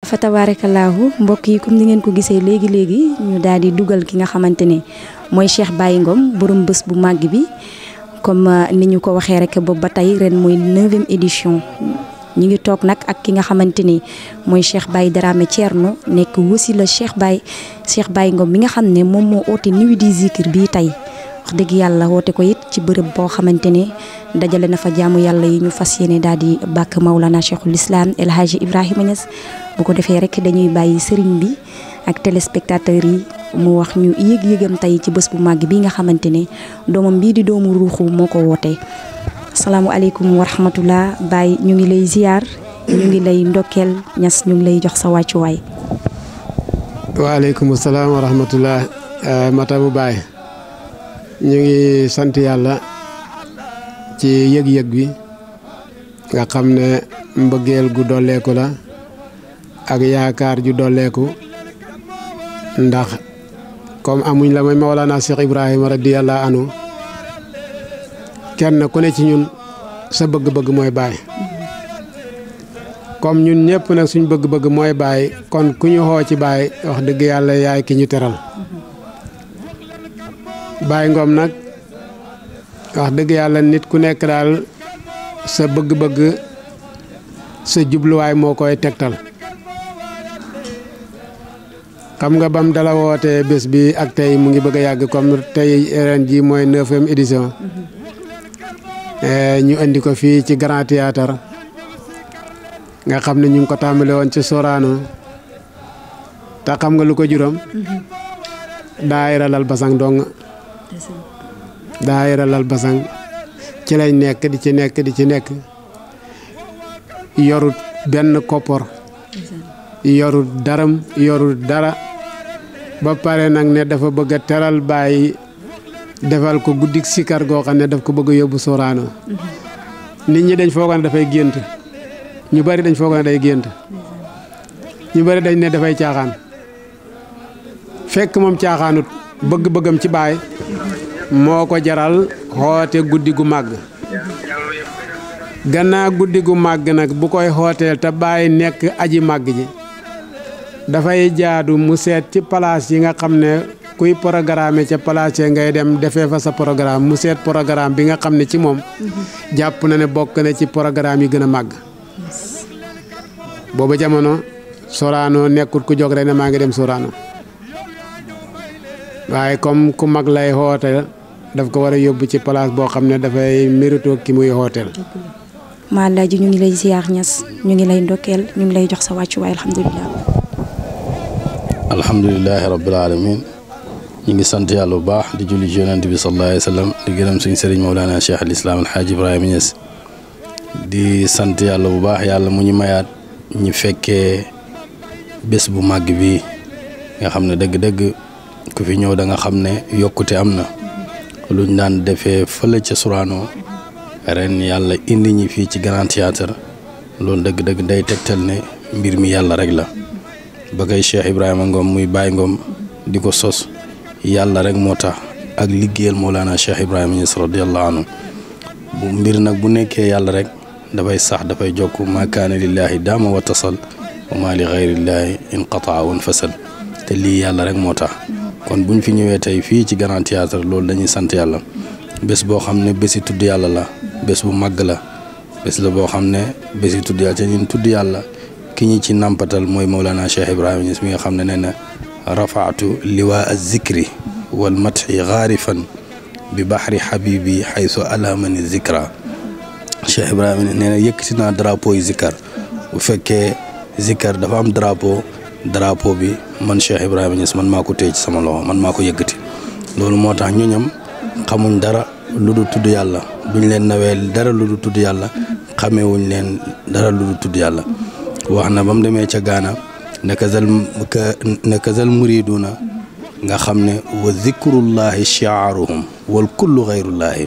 fa tabaarakallaahu mbokk yi comme ni ngeen ko gisee léegi ñu daal di dugal ki nga xamante ne mooy Cheikh Baye Ngom borom bés bu màgg bi comme ni ñu ko waxee rek boobu ba tey ren mooy 9e édition ñu ngi toog nag ak ki nga xamante ni mooy Cheikh Baye Dramé Thierno nekk aussi la Cheikh Baye Ngom mi nga xam ne moom moo oote nuit du zikr bii tey wax dëgg yàlla woote ko it ci bërëb boo xamante ne dajale na fa jaamu yàlla yi ñu fas yéene daal di bàkk Maulana Cheikhul Islam El Hadji Ibrahima Niass bu ko defee rek dañuy bàyyi sëriñ bi ak téléspectateurs yi mu wax ñu yëg-yëgam tey ci bés bu màgg bi nga xamante ne doomam bii di doomu ruuxu moo ko wootee. asalaamualeykum wa rahmatullah Baye ñu ngi lay ziar ñu ngi lay ndokkeel Niass ñu ngi lay jox sa wàccuwaay. waaleykum salaam wa rahmatullah Matabu Baye ñu ngi sant yàlla ci yëg-yëg bi nga xam ne mbëggeel gu dolleeku la ak yaakaar ju dolleeku ndax comme amuñ la mooy Mawlana Cheikh Ibrahima radiyallahu anhu kenn ku ne ci ñun sa bëgg-bëgg mooy Baye comme ñun ñëpp nag suñ bëgg-bëgg mooy Baye kon ku ñu xoo ci Baye wax dëgg yàlla yaay ki ñu teral Baye Ngom nag wax dëgg yàlla nit ku nekk daal sa bëgg-bëgg sa jubluwaay moo koy tegtal xam nga bam dala woote bés bi ak tey mu ngi bëgg a yàgg comme tey ren ji mooy 9e édition ñu indi ko fii ci Grand Théâtre nga xam ne ñu ngi ko tàmbale woon ci Sorano te xam nga lu ko juróom daayira Lal Basang dong daayira Lal Basang ci lay nekk di ci nekk yorut benn koppor yorut daram yorut dara ba pare nag ne dafa bëgg a teral Baye defal ko guddik sikar goo xam ne daf ko bëgg a yóbbu Sorano nit ñi dañ foogoon ne dafay gént ñu bari dañ foogoon ne day gént ñu bari dañ ne dafay caaxaan fekk moom caaxaanut bëgg-bëggam ci Baye moo ko jaral xoote guddi gu màgg gannaaw guddi gu màgg nag bu koy xooteel te Baye nekk aji màgg ji dafay jaadu mu seet ci place yi nga xam ne kuy programme ca place ngay dem defee fa sa programme mu seet programme bi nga xam ne ci moom jàpp na ne bokk na ci programme yi gën a màgg booba jamono Sorano nekkut ku jóg rek ne maa ngi dem Sorano waaye comme ku mag lay hooteel daf ko war a yóbbu ci place boo xam ne dafay mérito ki muy hooteel. Maalaaji ñu ngi lay ziar Niass ñu ngi lay ndokkeel ñu ngi lay jox sa wàccuwaay alhamdulilah. alhamdulilahi rabbil alamin ñu ngi sant yàlla bu baax di julli ci yonent bi sallallahu alayhi wa sallam di gërëm suñu sëriñ Mawlana Cheikh al Islam El Hadji Ibrahima Niass di sant yàlla bu baax yàlla mu ñu mayaat ñu fekkee bés bu màgg bi nga xam ne dëgg-dëgg ku fi ñëw da nga xam ne yokkute am na luñ daan defee fële ca Sorano ren yàlla indi ñi fii ci Grand Théâtre loolu dëgg-dëgg day tegtal ne mbir mi yàlla rek la ba kay Cheikh Ibrahima Ngom muy Baye Ngom di ko sos yàlla rek moo tax ak liggéeyal Mawlana Cheikh Ibrahima Niass radiyallahu anhu bu mbir nag bu nekkee yàlla rek dafay sax dafay jokk ma kaana lillahi daama wa tasal wa ma li gayrillahi inqataa wa infasal te lii yàlla rek moo tax kon buñ fi ñëwee tey fii ci Grand Théâtre loolu dañuy sant yàlla bés boo xam ne bési tudd yàlla la bés bu màgg la bés la boo xam ne bési tudd yàlla te ñun tudd yàlla ki ñi ci nampatal mooy Mawlana Cheikh Ibrahima Niass mi nga xam ne nee na rafaatu liwaa az-zikri wal mathi gaarifan bi bahri habibi haythu alhamani zikra Cheikh Ibrahima nee na yëkkati naa drapeau yi zikar bu fekkee zikar dafa am drapeau bi man Cheikh Ibrahima Niass man maa ko téye ci sama loxo man maa ko yëkkati loolu moo tax ñoñam xamuñ dara lu dul tudd yàlla duñ leen nawee dara lu dul tudd yàlla xamewuñ leen dara lu dul tudd yàlla wax na ba mu demee ca Gaana nakazal muriduna nga xam ne wa zikrullahi shi'aruhum wal kullu ghayrullahi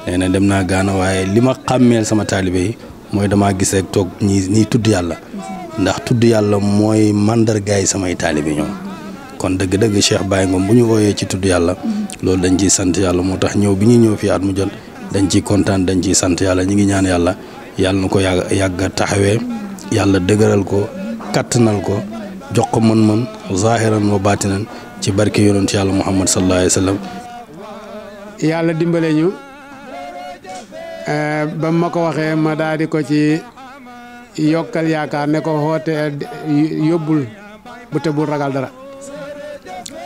nee na dem naa Gaana waaye li ma xàmmeel sama taalibe yi mooy damaa gis rek toog ñii tudd yàlla ndax tudd yàlla mooy mandargaay samay taalibe ñoom kon dëgg-dëgg Cheikh Baye Ngom bu ñu wooyee ci tudd yàlla loolu dañ ciy sant yàlla moo tax ñëw bi ñuy ñëw fii at mu jot dañ ciy kontaan dañ ciy sant yàlla ñi ngi ñaan yàlla na ko yàgg a taxawee yàlla dëgëral ko kattanal ko jox ko mën-mën zahiran wa baatinan ci barke yonent yàlla Muhammad sallallahu alayhi wa sallam. yàlla dimbale ñu ba ma ko waxee ma daal di ko ci yokkal yaakaar ne ko xoote yóbbul bu te bul ragal dara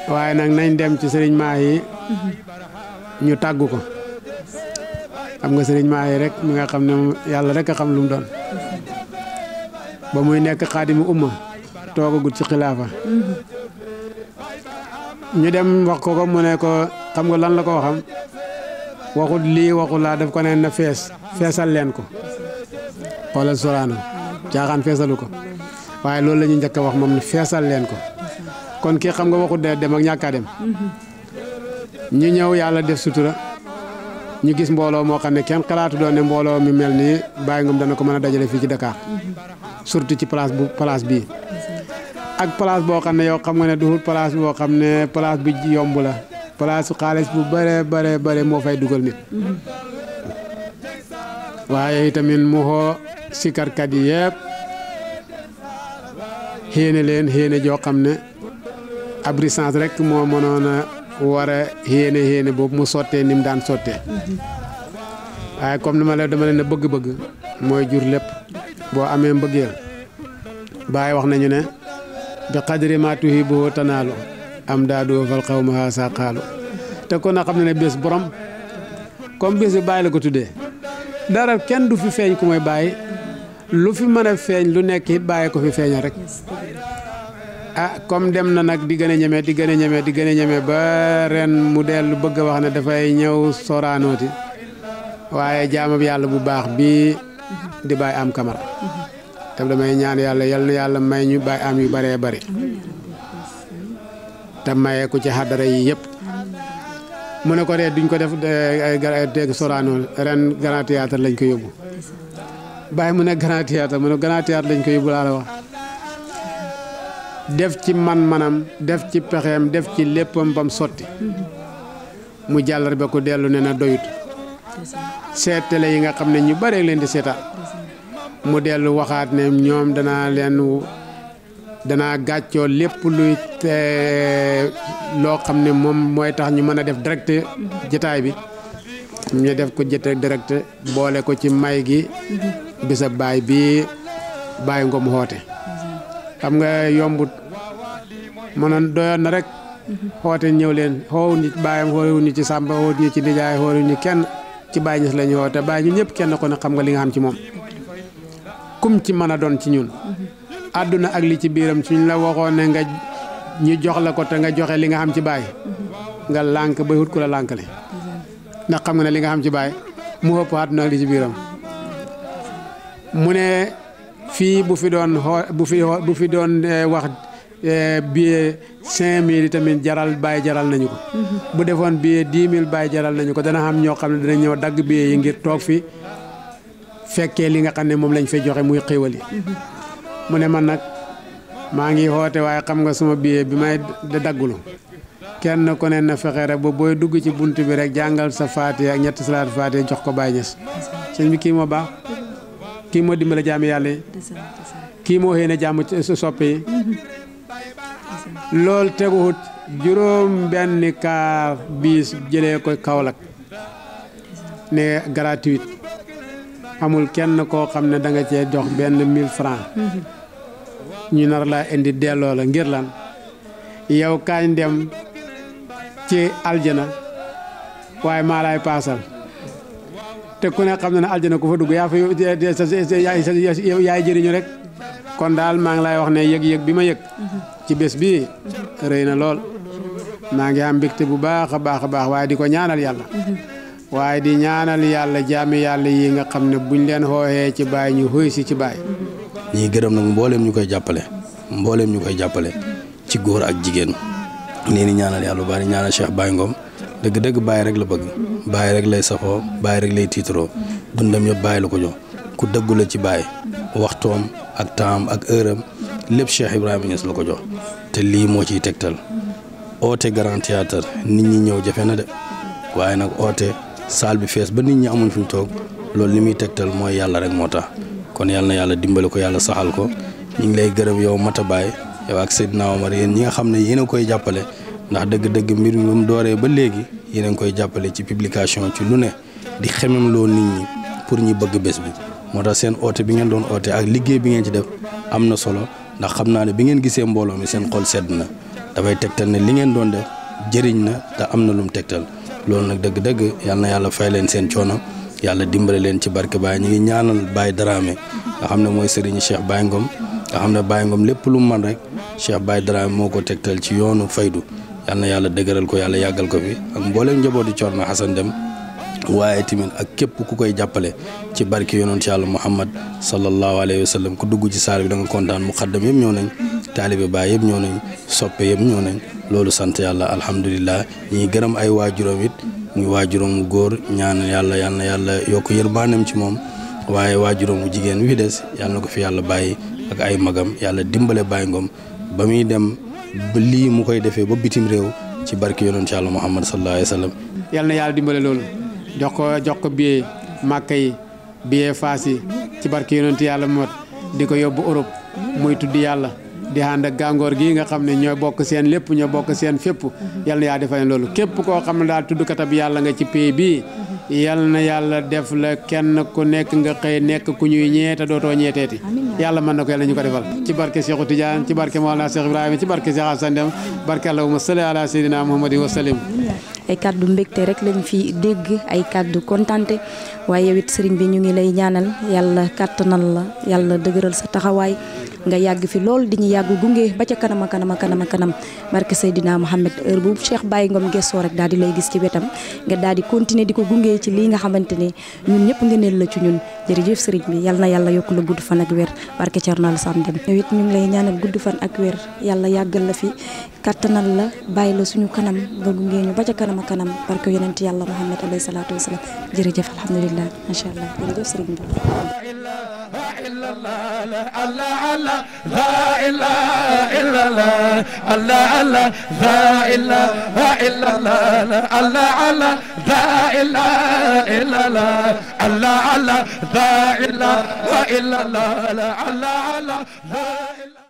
waaye nag nañ dem ci sëriñ Mahi ñu tàggu ko. xam nga sëriñ Mahi rek mi nga xam ne yàlla rek a xam lu mu doon ba muy nekk xaadimu umma toogagut ci xilaafa ñu dem wax ko mu ne ko xam nga lan la ko waxam waxut lii waxut laa daf ko ne na feesal leen ko xoolal Sorano caaxaan feesalu ko waaye loolu la ñu njëkk a wax moom ne feesal leen ko kon kii xam nga waxut de dem ak ñàkkaa dem ñu ñëw yàlla def sutura ñu gis mbooloo moo xam ne kenn xalaatu doon ne mbooloo mi mel nii Baye Ngom dana ko mën a dajale fii ci Dakar surtout ci place bii ak place boo xam ne yow xam nga ne duhul place boo xam ne place bi yomb la place su xaalis bu bare moo fay dugal nit waaye itamit mu xoo sikarkat yi yëpp xéene leen xéene joo xam ne abrisance rek moo mënoon a war a xéene boobu mu sottee ni mu daan sottee waaye comme dama leen ne bëgg-bëgg mooy jur lépp boo amee mbëggeel Baay wax nañu ne bi qadri ma tuhibbu tanaalu am daadu fal qawmu haasa qaalu te kon na xam ne bés borom comme bés bi Baay la ko tuddee dara kenn du fi feeñ ku mooy Baay lu fi mën a feeñ lu nekk it Baay ko fi feeñal rek comme dem na nag di gën a ñeme ba ren mu dellu bëgg a wax ne dafay ñëw Soranooti waaye jaamab yàlla bu baax bii di Baye Am Camara te damay ñaan yàlla yal na yàlla may ñu Baye Am yu bëree bëri te mayee ko ci xadara yi yëpp mu ne ko dee duñ ko def dégg Sorano ren Grand Théâtre lañ ko yóbbu Baye mu ne Grand Théâtre mu ne Grand Théâtre lañ ko yóbbu laa la wax def ci man-manam def ci pexeem def ci léppam bam sotti mu jàllar ba ko dellu ne na doyut seet télé yi nga xam ne ñu bare leen di seetaan mu dellu waxaat ne ñoom danaa gàccoo lépp luy loo xam ne moom mooy tax ñu mën a def direct jotaay bi ñu def ko direct boole ko ci may gi bisa baay bi Baye Ngom xoote xam nga yombut mënoon doyoon na rek xoote ñëw leen xoowu ñu ci baayam xoowu ñu ci Samba xoowu ñu ci nijaay xoowu ñu kenn ci Baye Niass la ñu xoote Baye ñu ñëpp kenn ko ne xam nga li nga xam ci moom kum ci mën a doon ci ñun àdduna ak li ci biiram suñ la waxoon ne nga ñu jox la ko te nga joxe li nga xam ci Baye nga lànk ba wut ku la lànkale ndax xam nga ne li nga xam ci Baye mu ëpp àdduna ak li ci biiram mu ne fii bu fi doon wax billet 5000 tamit jaral Baye jaral nañu ko bu defoon billet 10 000 Baye jaral nañu ko dana xam ñoo xam ne dana ñëw dagg billet yi ngir toog fi fekkee li nga xam ne moom lañ fay joxe muy xéwal yi mu ne man nag maa ngi xoote waaye xam nga suma billet bi may daggulu kenn ku ne na fexe rek ba booy dugg ci bunt bi rek jàngal sa Faatiha ak ñetti salaat Faatiha jox ko Baye Niass sëñ bi kii moo baax kii moo dimbale jaami yàlla yi kii moo xëy na jàmm soppe yi loolu teguwut juróom benn kaar biis jëlee ko Kaolack ne gratuit amul kenn koo xam ne da nga cee jox benn 1000 francs ñu nar laa indi delloo la ngir lan yow kaañ dem ci aljana waaye maa laay paasal te ku ne xam na ne aljana ku fa dugg yaa fa yaay jëriñu rek kon daal maa ngi lay wax ne yëg-yëg bi ma yëg ci bés bi rëy na lool maa ngi am mbégte bu baax a baax waaye di ko ñaanal yàlla waaye di ñaanal yàlla jaami yàlla yi nga xam ne buñ leen xooxee ci Baye ñu xëy si ci Baye ñii gërëm nag mbooleem ñu koy jàppale ci góor ak jigéen nii ni ñaanal yàlla bu baax di ñaanal Cheikh Baye Ngom dëgg-dëgg Baye rek la bëgg Baye rek lay safoo Baye rek lay tiitaroo dundam yëpp Baye la ko jox ku dëggu la ci Baye waxtoom ak taam ak heuram lépp Cheikh Ibrahima Niass la ko jox te lii moo ciy tegtal oote Grand Théâtre nit ñi ñëw jafe na de waaye nag oote salle bi fees ba nit ñi amuñ fi ñu toog loolu li muy tegtal mooy yàlla rek moo tax kon yàlla na yàlla dimbale ko yàlla saxal ko ñu ngi lay gërëm yow Mata Baye yow ak Seydina Omar yéen ñi nga xam ne yéen a koy jàppale ndax dëgg-dëgg mbir mi mu dooree ba léegi yéen a ngi koy jàppale ci publication ci lu ne di xemem loo nit ñi pour ñi bëgg bés bi moo tax seen oote bi ngeen doon oote ak liggéey bi ngeen ci def am na solo ndax xam naa ne bi ngeen gisee mbooloo mi seen xol sedd na dafay tegtal ne li ngeen doon def jëriñ na te am na lu mu tegtal loolu nag dëgg-dëgg yal na yàlla fay leen seen coono yàlla dimbale leen ci barke Baye ñu ngi ñaanal Baye Dramé nga xam ne mooy sëriñu Cheikh Baye Ngom nga xam ne Baye Ngom lépp lu mu man rek Cheikh Baye Dramé moo ko tegtal ci yoonu faydu yal na yàlla dëgëral ko yàlla yàggal ko fi ak mbooleem njabooti Thierno Hassane Dème waaye tamit ak képp ku koy jàppale ci barke yonent yàlla Muhammad sallallahu alayhi wa sallam ku dugg ci saal bi da nga kontaan muqaddam yëpp ñëw nañ taalibe Baye yëpp ñëw nañ soppe yëpp ñëw nañ loolu sant yàlla alhamdulilah ñi gërëm ay waajuram it muy waajuram mu góor ñaan yàlla yal na yàlla yokk yërmaanam ci moom waaye waajuram mu jigéen wi fi des yàlla na ko fi yàlla bàyyi ak ay magam yàlla dimbale Baye Ngom ba muy dem ba lii mu koy defee ba bitim réew ci barke yonent yàlla Muhammad sallallahu alayhi wa sallam. yal na yàlla dimbale loolu jox ko billet Màkka yi billet Fass yi ci barke yonent yàlla mot di ko yóbbu Europe muy tudd yàlla di ànd ak gàngoor gi nga xam ne ñooy bokk seen lépp ñoo bokk seen fépp yal na yàlla defal loolu képp koo xam ne daal tuddkatab yàlla nga ci pays bii yal na yàlla def la kenn ku nekk nga xëy nekk ku ñuy ñeete dootoo ñeeteeti yàlla mën na ko yàlla ñu ko defal ci barke Cheikhou Tidiane ci barke Mawlana Cheikh Ibrahima ci barke Cheikh Hassane Dème barke allahumma salli ala sayyidina Muhammadin wa sallim. ay kàddu mbégte rek lañ fi dégg ay kàddu kontante waaye yow it sëriñ bi ñu ngi lay ñaanal yàlla kàttanal la yàlla dëgëral sa taxawaay nga yàgg fi lool di ñu yàgg gunge ba ca kanam a kanam a kanam a kanam barke Seydina Mohamed heure bu Cheikh Baye Ngom gestoo rek daal di lay gis ci wetam nga daal di continuer di ko gunge ci lii nga xamante ne ñun ñëpp ngëneel la ci ñun jërëjëf sëriñ bi yal na yàlla yokk la gudd fan ak wér barke Thierno Hassane Dème yow it ñu ngi lay ñaanal gudd fan ak wér yàlla yàggal la fi kattanal la bàyyi la suñu kanam nga gunge ñu ba ca kanam a kanam barke yonent yàlla Muhammad alayhi salaatu wa salaam jërëjëf alhamdulilah macha allah jërëjëf sëriñ bi. Allah